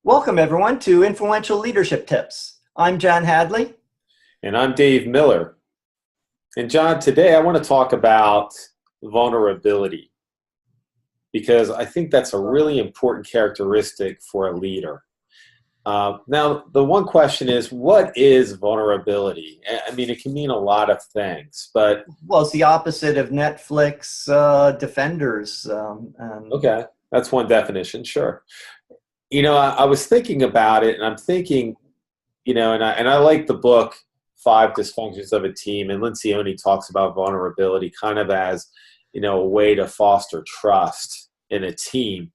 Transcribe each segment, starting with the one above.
Welcome, everyone, to Influential Leadership Tips. I'm John Hadley. And I'm Dave Miller. And John, today I want to talk about vulnerability because I think that's a really important characteristic for a leader. Now, the one question is, what is vulnerability? I mean, it can mean a lot of things, but... Well, it's the opposite of Netflix Defenders. Okay, that's one definition, sure. You know, I was thinking about it, and I'm thinking, and I like the book Five Dysfunctions of a Team, and Lencioni talks about vulnerability kind of as, a way to foster trust in a team.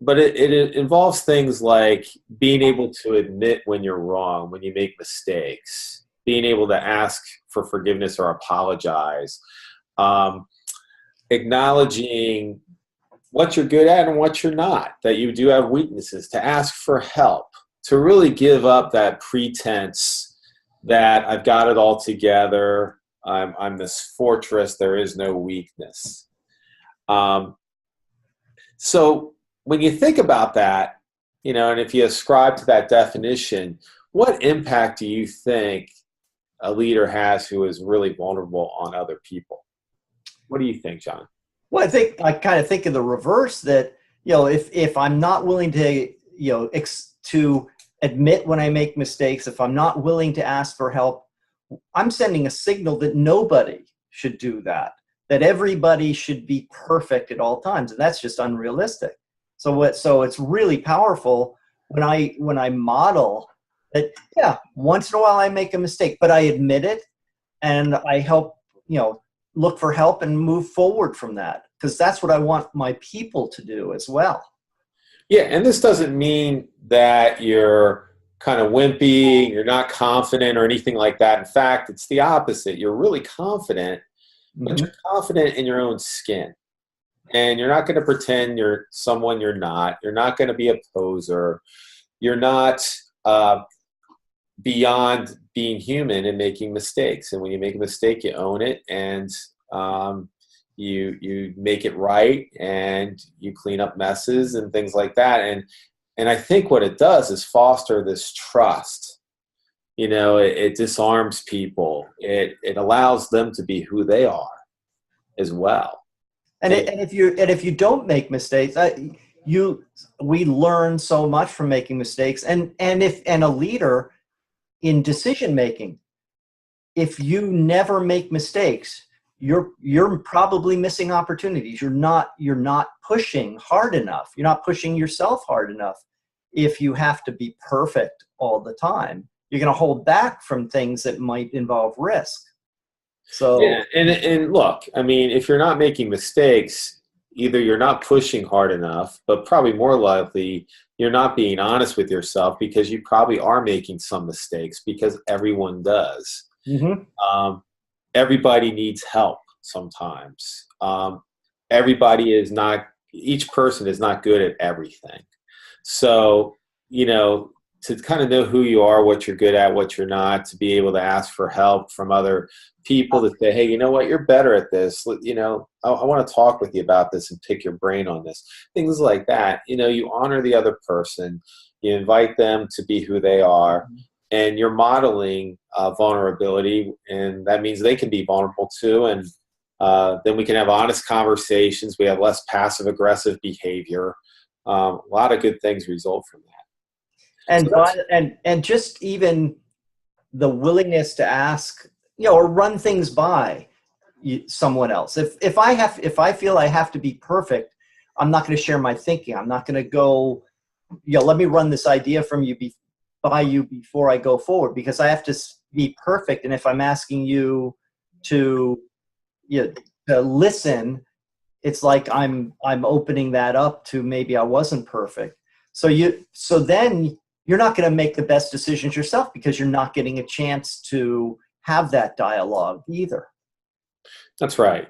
But it involves things like being able to admit when you're wrong, when you make mistakes, being able to ask for forgiveness or apologize, acknowledging what you're good at and what you're not, that you do have weaknesses, to ask for help, to really give up that pretense that I've got it all together, I'm this fortress, there is no weakness. So when you think about that, and if you ascribe to that definition, what impact do you think a leader has who is really vulnerable on other people? What do you think, John? Well, I kind of think of the reverse, that, if I'm not willing to, to admit when I make mistakes, if I'm not willing to ask for help, I'm sending a signal that nobody should do that everybody should be perfect at all times. And that's just unrealistic. So it's really powerful when I model that, yeah, once in a while I make a mistake, but I admit it and I help, look for help and move forward from that, because that's what I want my people to do as well. Yeah, and this doesn't mean that you're kind of wimpy, you're not confident or anything like that. In fact, it's the opposite. You're really confident, but you're confident in your own skin. And you're not going to pretend you're someone you're not. You're not going to be a poser. You're not beyond being human and making mistakes. And when you make a mistake, you own it, and you make it right, and you clean up messes and things like that. And I think what it does is foster this trust. It disarms people. It allows them to be who they are as well. And if you don't make mistakes, we learn so much from making mistakes. And a leader in decision making, if you never make mistakes, you're probably missing opportunities. You're not pushing hard enough. You're not pushing yourself hard enough. If you have to be perfect all the time, you're going to hold back from things that might involve risk. So yeah, and look, I mean, if you're not making mistakes, either you're not pushing hard enough, but probably more likely you're not being honest with yourself, because you probably are making some mistakes, because everyone does. Everybody needs help sometimes. Each person is not good at everything. So, to kind of know who you are, what you're good at, what you're not, to be able to ask for help from other people, to say, hey, you know what, you're better at this. I want to talk with you about this and pick your brain on this. Things like that. You honor the other person, you invite them to be who they are, and you're modeling vulnerability, and that means they can be vulnerable too. And then we can have honest conversations. We have less passive-aggressive behavior. A lot of good things result from that. And just even the willingness to ask, or run things by someone else. If I feel I have to be perfect, I'm not going to share my thinking. I'm not going to go, let me run this idea from you by you before I go forward, because I have to be perfect. And if I'm asking you to listen, it's like I'm opening that up to maybe I wasn't perfect. So then you're not going to make the best decisions yourself, because you're not getting a chance to have that dialogue either. That's right.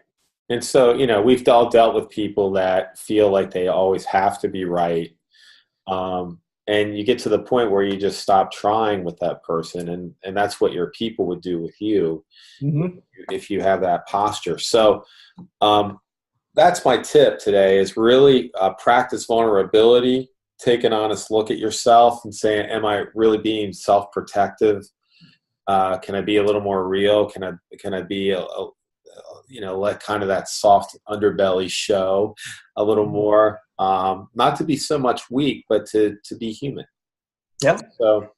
And so, we've all dealt with people that feel like they always have to be right. And you get to the point where you just stop trying with that person. And that's what your people would do with you if you have that posture. So that's my tip today, is really practice vulnerability. take an honest look at yourself and say, am I really being self-protective? Can I be a little more real? Can I be let kind of that soft underbelly show a little more? Not to be so much weak, but to be human. Yeah. So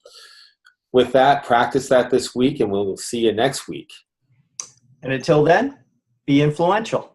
with that, practice that this week, and we'll see you next week. And until then, be influential.